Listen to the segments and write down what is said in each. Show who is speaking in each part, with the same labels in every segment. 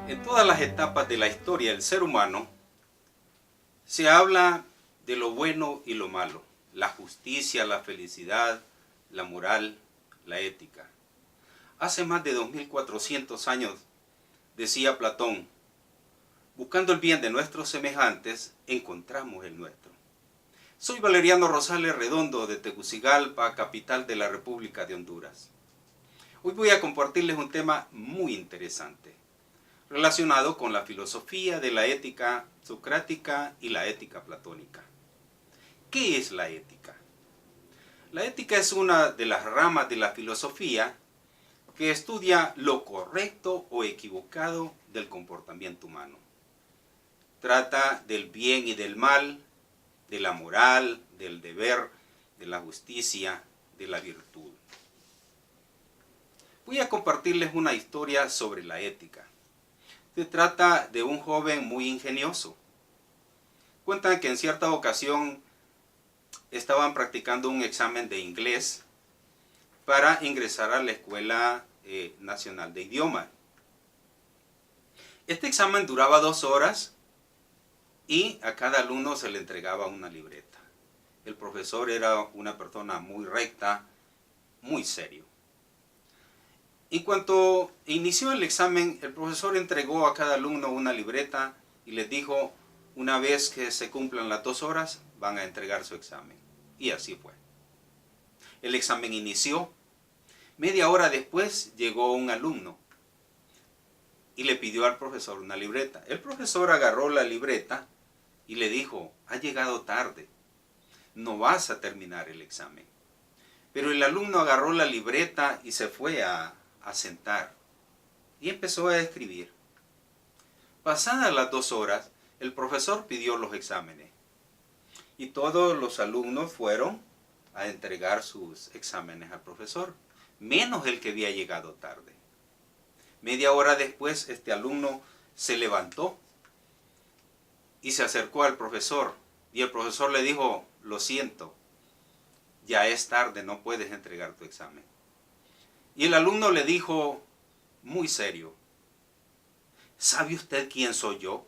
Speaker 1: En todas las etapas de la historia del ser humano se habla de lo bueno y lo malo, la justicia, la felicidad, la moral, la ética. Hace más de 2400 años decía Platón: buscando el bien de nuestros semejantes, encontramos el nuestro. Soy Valeriano Rosales Redondo de Tegucigalpa, capital de la República de Honduras. Hoy voy a compartirles un tema muy interesante, relacionado con la filosofía de la ética socrática y la ética platónica. ¿Qué es la ética? La ética es una de las ramas de la filosofía que estudia lo correcto o equivocado del comportamiento humano. Trata del bien y del mal, de la moral, del deber, de la justicia, de la virtud. Voy a compartirles una historia sobre la ética. Se trata de un joven muy ingenioso. Cuentan que en cierta ocasión estaban practicando un examen de inglés para ingresar a la Escuela Nacional de Idiomas. Este examen duraba 2 horas y a cada alumno se le entregaba una libreta. El profesor era una persona muy recta, muy serio. En cuanto inició el examen, el profesor entregó a cada alumno una libreta y les dijo: una vez que se cumplan las 2 horas, van a entregar su examen. Y así fue. El examen inició. Media hora después llegó un alumno y le pidió al profesor una libreta. El profesor agarró la libreta y le dijo: has llegado tarde, no vas a terminar el examen. Pero el alumno agarró la libreta y se fue a sentar y empezó a escribir. Pasadas las 2 horas, el profesor pidió los exámenes y todos los alumnos fueron a entregar sus exámenes al profesor, menos el que había llegado tarde. Media hora después, este alumno se levantó y se acercó al profesor y el profesor le dijo: lo siento, ya es tarde, no puedes entregar tu examen. Y el alumno le dijo muy serio: ¿sabe usted quién soy yo?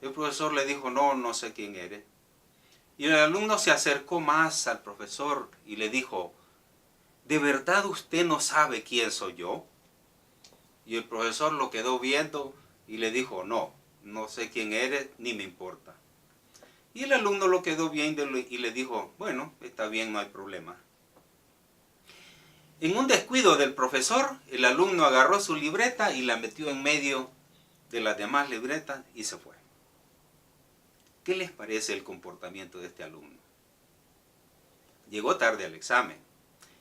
Speaker 1: El profesor le dijo: no sé quién eres. Y el alumno se acercó más al profesor y le dijo: ¿de verdad usted no sabe quién soy yo? Y el profesor lo quedó viendo y le dijo: no sé quién eres ni me importa. Y el alumno lo quedó viendo y le dijo: bueno, está bien, no hay problema. En un descuido del profesor, el alumno agarró su libreta y la metió en medio de las demás libretas y se fue. ¿Qué les parece el comportamiento de este alumno? Llegó tarde al examen,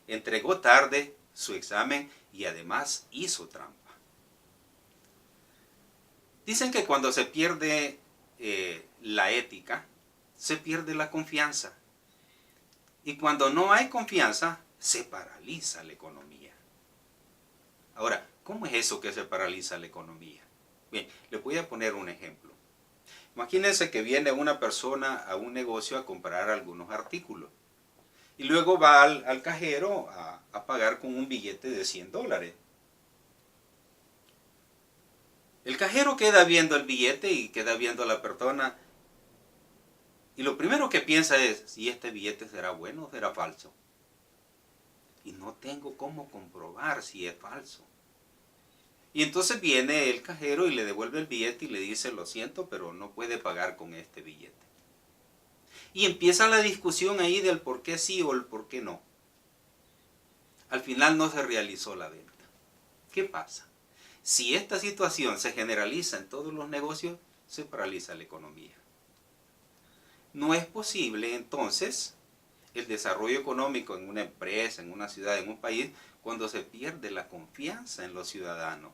Speaker 1: entregó tarde su examen y además hizo trampa. Dicen que cuando se pierde la ética, se pierde la confianza. Y cuando no hay confianza, se paraliza la economía. Ahora, ¿cómo es eso que se paraliza la economía? Bien, les voy a poner un ejemplo. Imagínense que viene una persona a un negocio a comprar algunos artículos. Y luego va al cajero a pagar con un billete de $100. El cajero queda viendo el billete y queda viendo a la persona. Y lo primero que piensa es: ¿si este billete será bueno o será falso? Y no tengo cómo comprobar si es falso. Y entonces viene el cajero y le devuelve el billete y le dice: lo siento, pero no puede pagar con este billete. Y empieza la discusión ahí del por qué sí o el por qué no. Al final no se realizó la venta. ¿Qué pasa? Si esta situación se generaliza en todos los negocios, se paraliza la economía. No es posible entonces el desarrollo económico en una empresa, en una ciudad, en un país, cuando se pierde la confianza en los ciudadanos.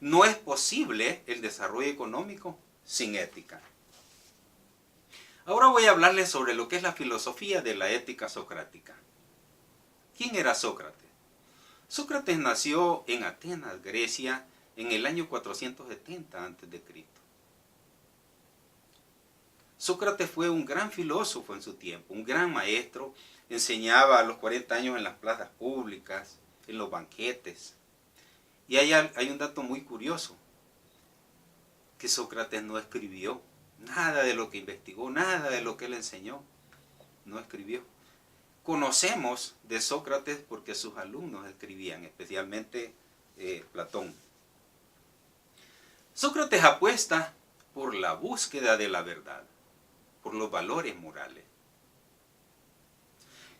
Speaker 1: No es posible el desarrollo económico sin ética. Ahora voy a hablarles sobre lo que es la filosofía de la ética socrática. ¿Quién era Sócrates? Sócrates nació en Atenas, Grecia, en el año 470 a.C. Sócrates fue un gran filósofo en su tiempo, un gran maestro, enseñaba a los 40 años en las plazas públicas, en los banquetes. Y hay un dato muy curioso, que Sócrates no escribió nada de lo que investigó, nada de lo que él enseñó, no escribió. Conocemos de Sócrates porque sus alumnos escribían, especialmente Platón. Sócrates apuesta por la búsqueda de la verdad, por los valores morales.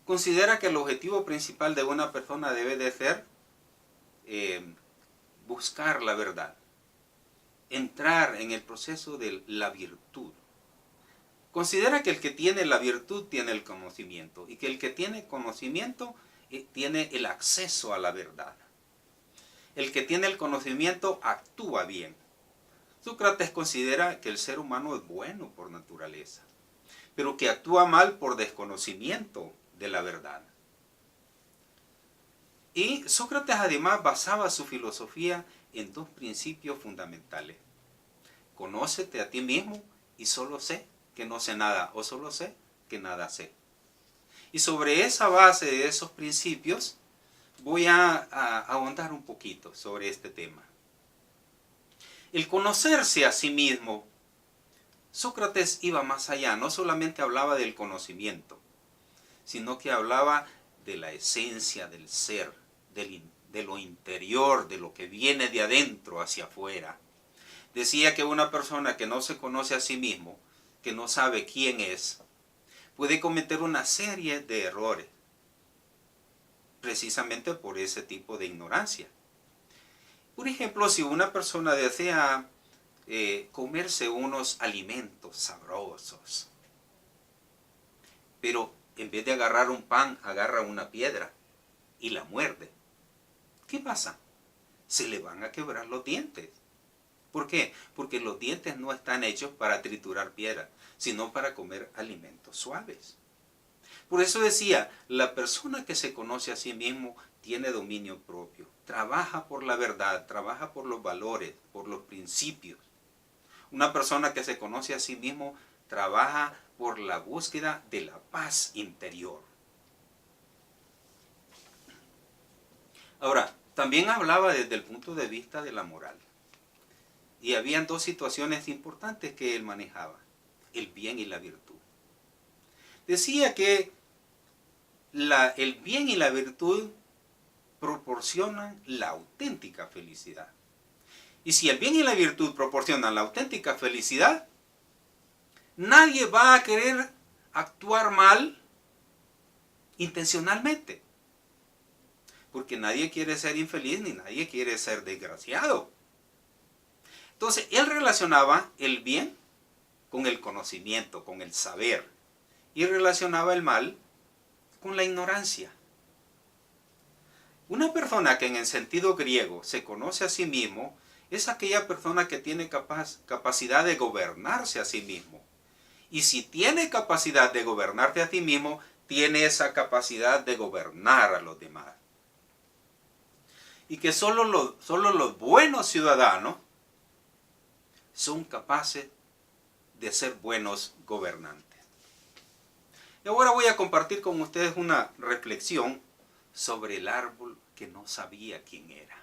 Speaker 1: Considera que el objetivo principal de una persona debe de ser buscar la verdad, entrar en el proceso de la virtud. Considera que el que tiene la virtud tiene el conocimiento y que el que tiene conocimiento tiene el acceso a la verdad. El que tiene el conocimiento actúa bien. Sócrates considera que el ser humano es bueno por naturaleza, pero que actúa mal por desconocimiento de la verdad. Y Sócrates además basaba su filosofía en dos principios fundamentales. Conócete a ti mismo y solo sé que no sé nada, o solo sé que nada sé. Y sobre esa base de esos principios voy a ahondar un poquito sobre este tema. El conocerse a sí mismo, Sócrates iba más allá, no solamente hablaba del conocimiento, sino que hablaba de la esencia del ser, de lo interior, de lo que viene de adentro hacia afuera. Decía que una persona que no se conoce a sí mismo, que no sabe quién es, puede cometer una serie de errores, precisamente por ese tipo de ignorancia. Por ejemplo, si una persona desea comerse unos alimentos sabrosos, pero en vez de agarrar un pan, agarra una piedra y la muerde, ¿qué pasa? Se le van a quebrar los dientes. ¿Por qué? Porque los dientes no están hechos para triturar piedra, sino para comer alimentos suaves. Por eso decía, la persona que se conoce a sí mismo tiene dominio propio, trabaja por la verdad, trabaja por los valores, por los principios. Una persona que se conoce a sí mismo trabaja por la búsqueda de la paz interior. Ahora, también hablaba desde el punto de vista de la moral. Y habían dos situaciones importantes que él manejaba, el bien y la virtud. Decía que el bien y la virtud proporcionan la auténtica felicidad. Y si el bien y la virtud proporcionan la auténtica felicidad, nadie va a querer actuar mal intencionalmente. Porque nadie quiere ser infeliz ni nadie quiere ser desgraciado. Entonces, él relacionaba el bien con el conocimiento, con el saber. Y relacionaba el mal con la ignorancia. Una persona que en el sentido griego se conoce a sí mismo es aquella persona que tiene capacidad de gobernarse a sí mismo. Y si tiene capacidad de gobernarte a ti mismo, tiene esa capacidad de gobernar a los demás. Y que solo los buenos ciudadanos son capaces de ser buenos gobernantes. Y ahora voy a compartir con ustedes una reflexión sobre el árbol que no sabía quién era.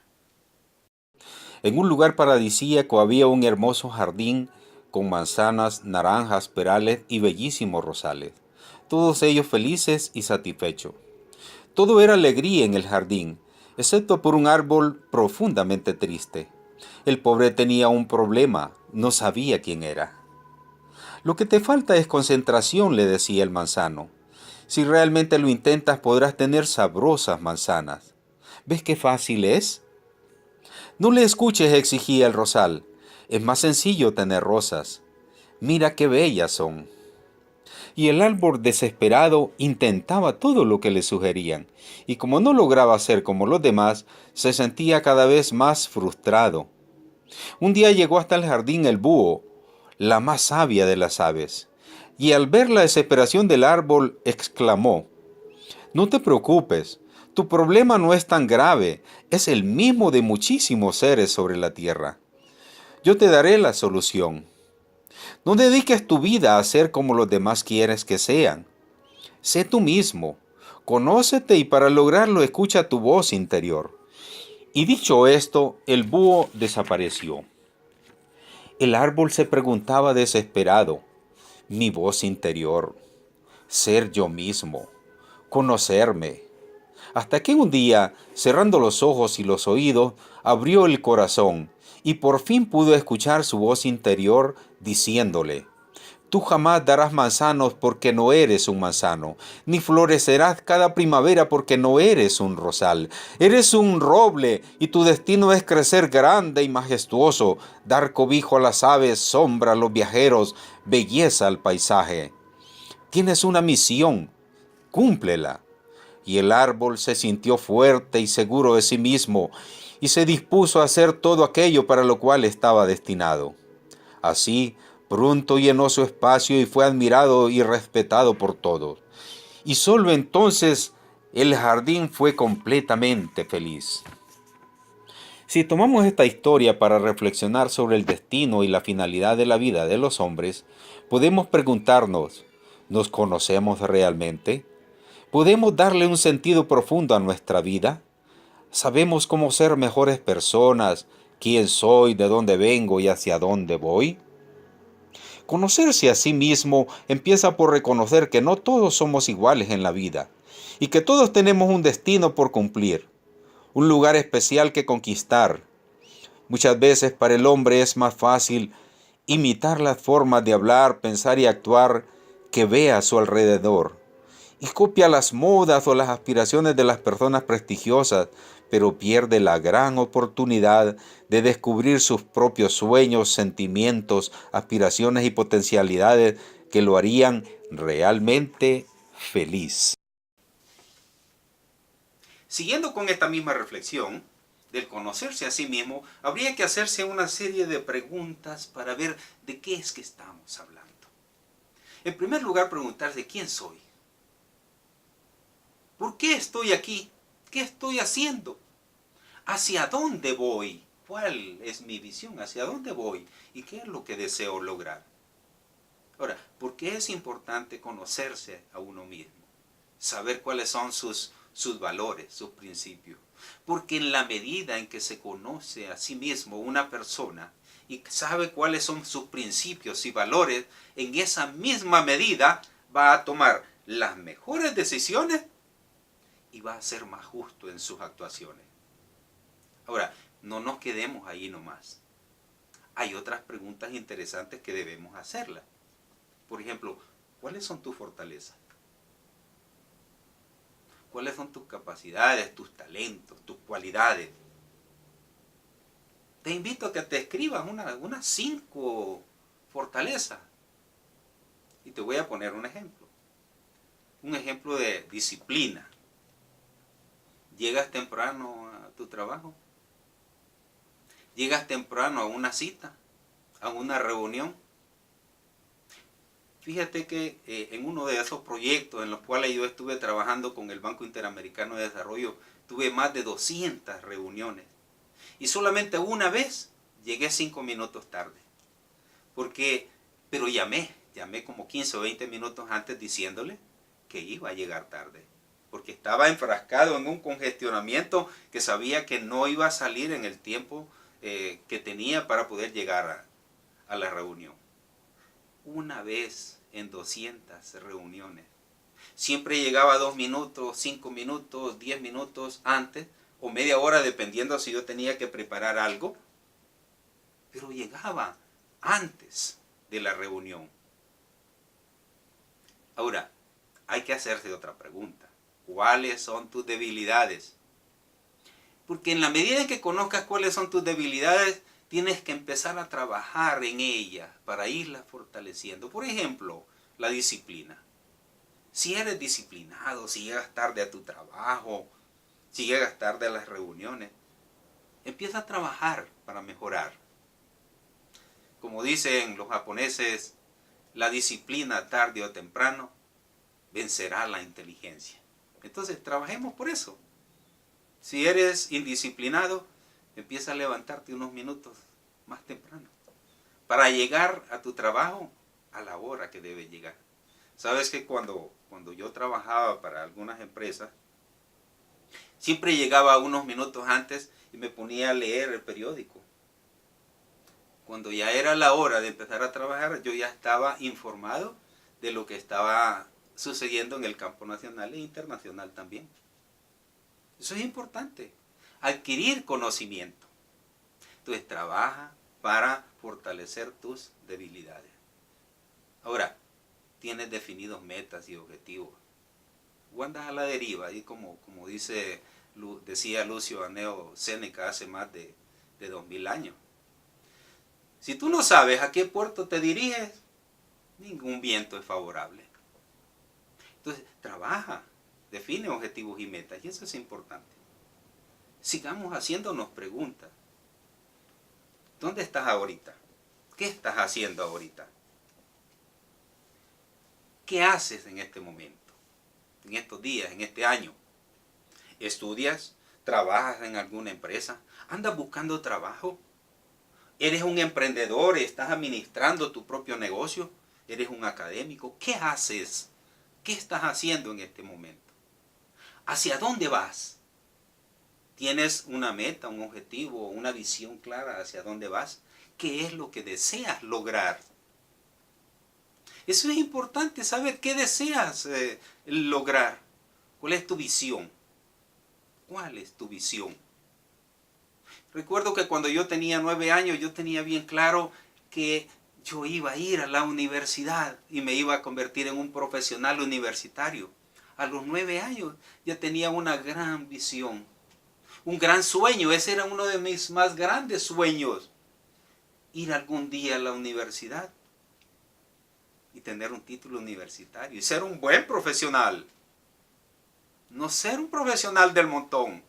Speaker 2: En un lugar paradisíaco había un hermoso jardín con manzanas, naranjas, perales y bellísimos rosales, todos ellos felices y satisfechos. Todo era alegría en el jardín, excepto por un árbol profundamente triste. El pobre tenía un problema, no sabía quién era. Lo que te falta es concentración, le decía el manzano. Si realmente lo intentas podrás tener sabrosas manzanas. ¿Ves qué fácil es? No le escuches, exigía el rosal. Es más sencillo tener rosas. Mira qué bellas son. Y el árbol desesperado intentaba todo lo que le sugerían, y como no lograba ser como los demás, se sentía cada vez más frustrado. Un día llegó hasta el jardín el búho, la más sabia de las aves, y al ver la desesperación del árbol, exclamó: «No te preocupes, tu problema no es tan grave, es el mismo de muchísimos seres sobre la tierra. Yo te daré la solución». No dediques tu vida a ser como los demás quieres que sean. Sé tú mismo. Conócete y para lograrlo escucha tu voz interior. Y dicho esto, el búho desapareció. El árbol se preguntaba desesperado, mi voz interior, ser yo mismo, conocerme. Hasta que un día, cerrando los ojos y los oídos, abrió el corazón y por fin pudo escuchar su voz interior diciéndole, tú jamás darás manzanos porque no eres un manzano, ni florecerás cada primavera porque no eres un rosal. Eres un roble y tu destino es crecer grande y majestuoso, dar cobijo a las aves, sombra a los viajeros, belleza al paisaje. Tienes una misión, cúmplela. Y el árbol se sintió fuerte y seguro de sí mismo, y se dispuso a hacer todo aquello para lo cual estaba destinado. Así, pronto llenó su espacio y fue admirado y respetado por todos. Y solo entonces el jardín fue completamente feliz. Si tomamos esta historia para reflexionar sobre el destino y la finalidad de la vida de los hombres, podemos preguntarnos, ¿nos conocemos realmente? ¿Podemos darle un sentido profundo a nuestra vida? ¿Sabemos cómo ser mejores personas, quién soy, de dónde vengo y hacia dónde voy? Conocerse a sí mismo empieza por reconocer que no todos somos iguales en la vida y que todos tenemos un destino por cumplir, un lugar especial que conquistar. Muchas veces para el hombre es más fácil imitar las formas de hablar, pensar y actuar que ve a su alrededor y copia las modas o las aspiraciones de las personas prestigiosas, pero pierde la gran oportunidad de descubrir sus propios sueños, sentimientos, aspiraciones y potencialidades que lo harían realmente feliz.
Speaker 1: Siguiendo con esta misma reflexión del conocerse a sí mismo, habría que hacerse una serie de preguntas para ver de qué es que estamos hablando. En primer lugar, preguntarse quién soy. ¿Por qué estoy aquí? ¿Qué estoy haciendo? ¿Hacia dónde voy? ¿Cuál es mi visión? ¿Hacia dónde voy? ¿Y qué es lo que deseo lograr? Ahora, ¿por qué es importante conocerse a uno mismo? Saber cuáles son sus valores, sus principios. Porque en la medida en que se conoce a sí mismo una persona y sabe cuáles son sus principios y valores, en esa misma medida va a tomar las mejores decisiones y va a ser más justo en sus actuaciones. Ahora, no nos quedemos ahí nomás. Hay otras preguntas interesantes que debemos hacerlas. Por ejemplo, ¿cuáles son tus fortalezas? ¿Cuáles son tus capacidades, tus talentos, tus cualidades? Te invito a que te escribas unas 5 fortalezas. Y te voy a poner un ejemplo. Un ejemplo de disciplina. ¿Llegas temprano a tu trabajo? ¿Llegas temprano a una cita? ¿A una reunión? Fíjate que en uno de esos proyectos en los cuales yo estuve trabajando con el Banco Interamericano de Desarrollo, tuve más de 200 reuniones. Y solamente una vez llegué 5 minutos tarde. Pero llamé como 15 o 20 minutos antes diciéndole que iba a llegar tarde. Porque estaba enfrascado en un congestionamiento que sabía que no iba a salir en el tiempo que tenía para poder llegar a la reunión. Una vez en 200 reuniones. Siempre llegaba 2 minutos, 5 minutos, 10 minutos antes, o media hora dependiendo si yo tenía que preparar algo. Pero llegaba antes de la reunión. Ahora, hay que hacerse otra pregunta. ¿Cuáles son tus debilidades? Porque en la medida en que conozcas cuáles son tus debilidades, tienes que empezar a trabajar en ellas para irlas fortaleciendo. Por ejemplo, la disciplina. Si eres disciplinado, si llegas tarde a tu trabajo, si llegas tarde a las reuniones, empieza a trabajar para mejorar. Como dicen los japoneses, la disciplina tarde o temprano vencerá la inteligencia. Entonces, trabajemos por eso. Si eres indisciplinado, empieza a levantarte unos minutos más temprano para llegar a tu trabajo a la hora que debe llegar. Sabes que cuando yo trabajaba para algunas empresas, siempre llegaba unos minutos antes y me ponía a leer el periódico. Cuando ya era la hora de empezar a trabajar, yo ya estaba informado de lo que estaba sucediendo en el campo nacional e internacional también. Eso es importante, adquirir conocimiento. Entonces trabaja para fortalecer tus debilidades. Ahora, tienes definidos metas y objetivos. O andas a la deriva, y como decía Lucio Anneo Séneca hace más de 2000 años. Si tú no sabes a qué puerto te diriges, ningún viento es favorable. Entonces, trabaja, define objetivos y metas, y eso es importante. Sigamos haciéndonos preguntas. ¿Dónde estás ahorita? ¿Qué estás haciendo ahorita? ¿Qué haces en este momento? En estos días, en este año. ¿Estudias? ¿Trabajas en alguna empresa? ¿Andas buscando trabajo? ¿Eres un emprendedor? ¿Estás administrando tu propio negocio? ¿Eres un académico? ¿Qué haces? ¿Qué estás haciendo en este momento? ¿Hacia dónde vas? ¿Tienes una meta, un objetivo, una visión clara hacia dónde vas? ¿Qué es lo que deseas lograr? Eso es importante, saber qué deseas lograr. ¿Cuál es tu visión? ¿Cuál es tu visión? Recuerdo que cuando yo tenía 9 años, yo tenía bien claro que yo iba a ir a la universidad y me iba a convertir en un profesional universitario. A los 9 años ya tenía una gran visión, un gran sueño. Ese era uno de mis más grandes sueños. Ir algún día a la universidad y tener un título universitario y ser un buen profesional. No ser un profesional del montón.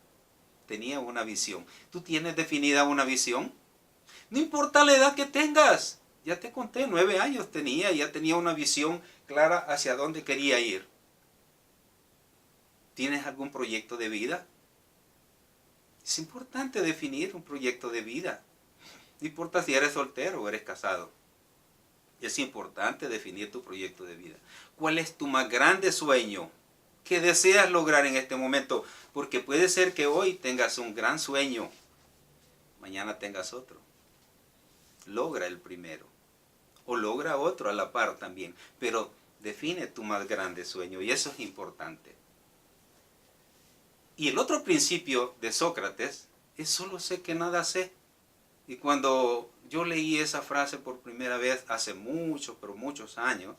Speaker 1: Tenía una visión. ¿Tú tienes definida una visión? No importa la edad que tengas. Ya te conté, 9 años tenía, ya tenía una visión clara hacia dónde quería ir. ¿Tienes algún proyecto de vida? Es importante definir un proyecto de vida. No importa si eres soltero o eres casado. Es importante definir tu proyecto de vida. ¿Cuál es tu más grande sueño? ¿Qué deseas lograr en este momento? Porque puede ser que hoy tengas un gran sueño, mañana tengas otro. Logra el primero, o logra otro a la par también, pero define tu más grande sueño, y eso es importante. Y el otro principio de Sócrates es: solo sé que nada sé. Y cuando yo leí esa frase por primera vez hace muchos, pero muchos años,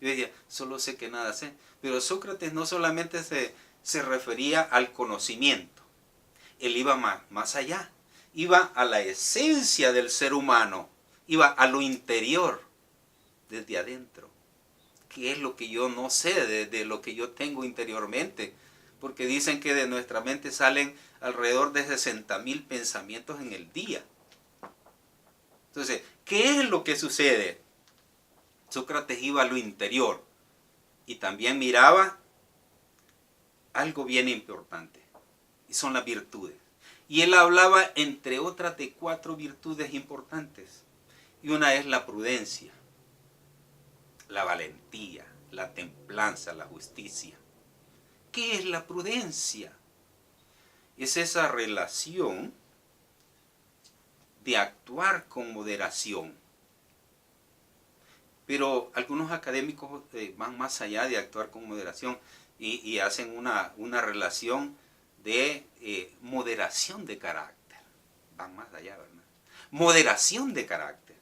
Speaker 1: yo decía, solo sé que nada sé. Pero Sócrates no solamente se refería al conocimiento, él iba más allá, iba a la esencia del ser humano, iba a lo interior, desde adentro. ¿Qué es lo que yo no sé de lo que yo tengo interiormente? Porque dicen que de nuestra mente salen alrededor de 60,000 pensamientos en el día. Entonces, ¿qué es lo que sucede? Sócrates iba a lo interior y también miraba algo bien importante, y son las virtudes. Y él hablaba, entre otras, de 4 virtudes importantes. Y una es la prudencia, la valentía, la templanza, la justicia. ¿Qué es la prudencia? Es esa relación de actuar con moderación. Pero algunos académicos van más allá de actuar con moderación y hacen una relación de moderación de carácter. Van más allá, ¿verdad? Moderación de carácter,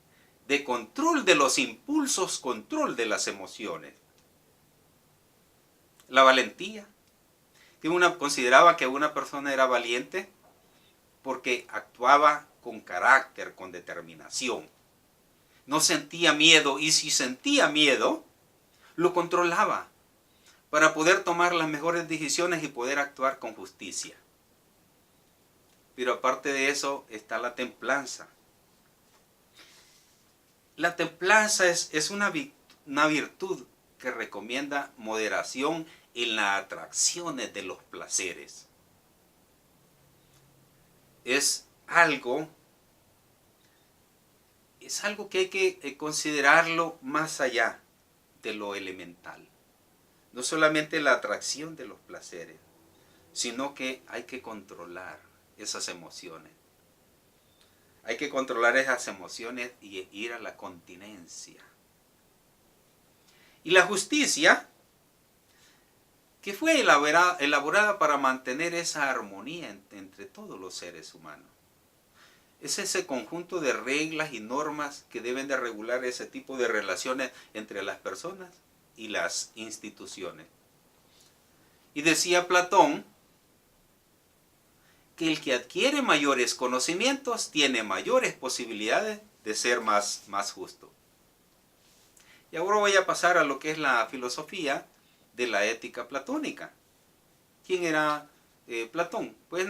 Speaker 1: de control de los impulsos, control de las emociones. La valentía, que consideraba que una persona era valiente porque actuaba con carácter, con determinación. No sentía miedo, y si sentía miedo, lo controlaba para poder tomar las mejores decisiones y poder actuar con justicia. Pero aparte de eso está la templanza. La templanza es una virtud que recomienda moderación en las atracciones de los placeres. Es algo es algo que hay que considerarlo más allá de lo elemental. No solamente la atracción de los placeres, sino que hay que controlar esas emociones. Hay que controlar esas emociones y ir a la continencia. Y la justicia, que fue elaborada para mantener esa armonía entre todos los seres humanos. Es ese conjunto de reglas y normas que deben de regular ese tipo de relaciones entre las personas y las instituciones. Y decía Platón que el que adquiere mayores conocimientos tiene mayores posibilidades de ser más justo. Y ahora voy a pasar a lo que es la filosofía de la ética platónica. ¿Quién era Platón? Pues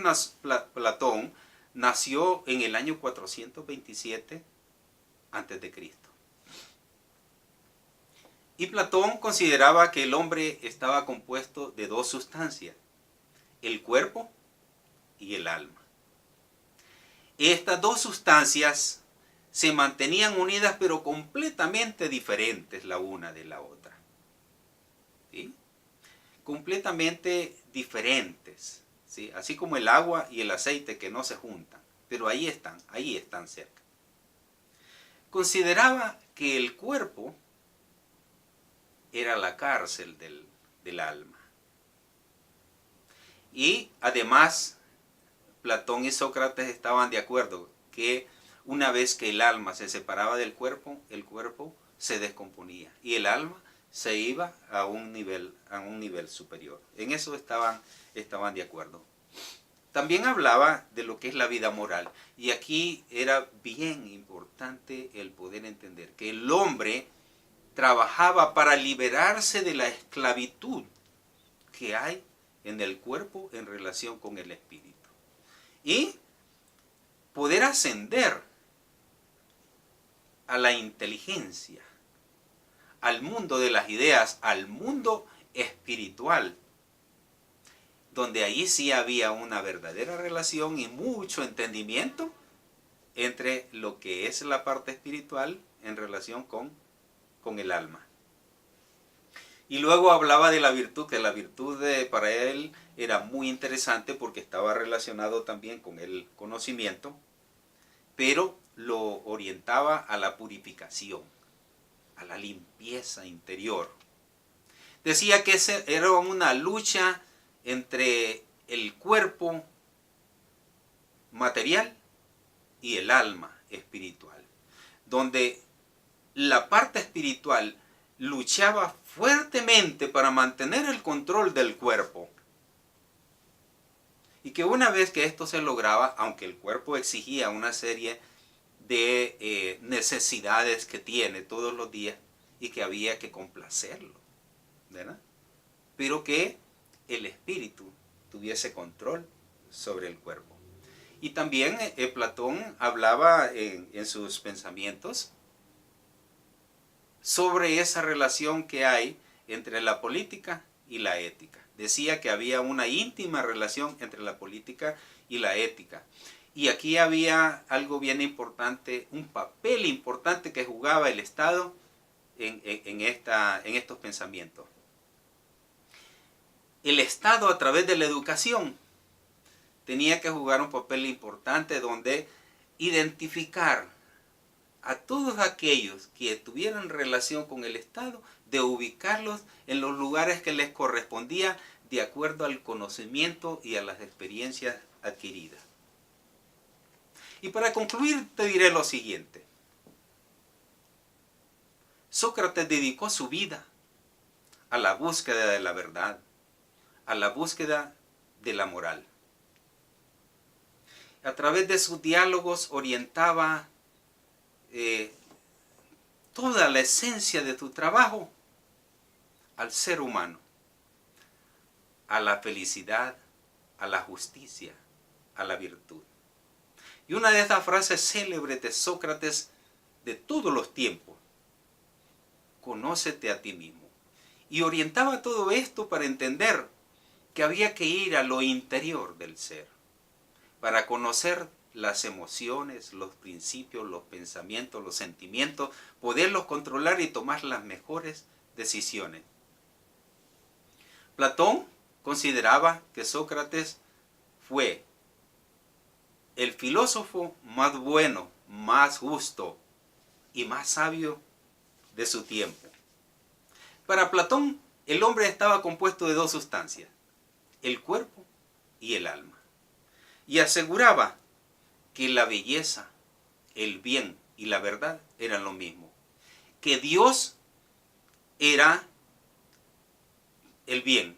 Speaker 1: Platón nació en el año 427 a.C. Y Platón consideraba que el hombre estaba compuesto de dos sustancias, el cuerpo y el alma. Estas dos sustancias se mantenían unidas pero completamente diferentes la una de la otra. ¿Sí? Completamente diferentes. ¿Sí? Así como el agua y el aceite que no se juntan, pero ahí están cerca. Consideraba que el cuerpo era la cárcel del alma. Y además, Platón y Sócrates estaban de acuerdo que una vez que el alma se separaba del cuerpo, el cuerpo se descomponía y el alma se iba a un nivel superior. En eso estaban de acuerdo. También hablaba de lo que es la vida moral. Y aquí era bien importante el poder entender que el hombre trabajaba para liberarse de la esclavitud que hay en el cuerpo en relación con el espíritu. Y poder ascender a la inteligencia, al mundo de las ideas, al mundo espiritual, donde ahí sí había una verdadera relación y mucho entendimiento entre lo que es la parte espiritual en relación con el alma. Y luego hablaba de la virtud, que la virtud para él era muy interesante porque estaba relacionado también con el conocimiento, pero lo orientaba a la purificación, a la limpieza interior. Decía que era una lucha entre el cuerpo material y el alma espiritual, donde la parte espiritual luchaba fuertemente para mantener el control del cuerpo. Y que una vez que esto se lograba, aunque el cuerpo exigía una serie de necesidades que tiene todos los días y que había que complacerlo, ¿verdad? Pero que el espíritu tuviese control sobre el cuerpo. Y también Platón hablaba en sus pensamientos sobre esa relación que hay entre la política y la ética. Decía que había una íntima relación entre la política y la ética. Y aquí había algo bien importante, un papel importante que jugaba el Estado en estos pensamientos. El Estado, a través de la educación, tenía que jugar un papel importante donde identificar a todos aquellos que tuvieran relación con el Estado, de ubicarlos en los lugares que les correspondía de acuerdo al conocimiento y a las experiencias adquiridas. Y para concluir te diré lo siguiente. Sócrates dedicó su vida a la búsqueda de la verdad, a la búsqueda de la moral. A través de sus diálogos orientaba toda la esencia de tu trabajo al ser humano, a la felicidad, a la justicia, a la virtud. Y una de estas frases célebres de Sócrates de todos los tiempos, conócete a ti mismo. Y orientaba todo esto para entender que había que ir a lo interior del ser, para conocer las emociones, los principios, los pensamientos, los sentimientos, poderlos controlar y tomar las mejores decisiones. Platón consideraba que Sócrates fue el filósofo más bueno, más justo y más sabio de su tiempo. Para Platón, el hombre estaba compuesto de dos sustancias, el cuerpo y el alma. Y aseguraba que la belleza, el bien y la verdad eran lo mismo. Que Dios era el bien.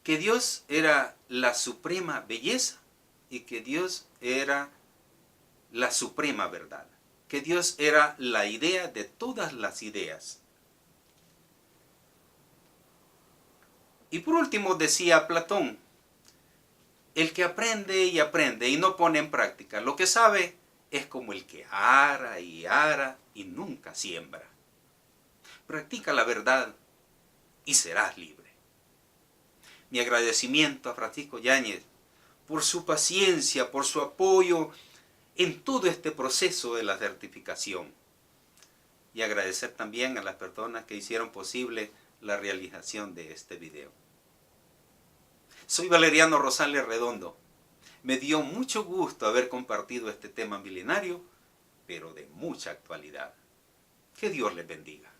Speaker 1: Que Dios era la suprema belleza y que Dios era la suprema verdad. Que Dios era la idea de todas las ideas. Y por último decía Platón, el que aprende y no pone en práctica lo que sabe es como el que ara y nunca siembra. Practica la verdad y serás libre. Mi agradecimiento a Francisco Yáñez por su paciencia, por su apoyo en todo este proceso de la certificación. Y agradecer también a las personas que hicieron posible la realización de este video. Soy Valeriano Rosales Redondo. Me dio mucho gusto haber compartido este tema milenario, pero de mucha actualidad. Que Dios les bendiga.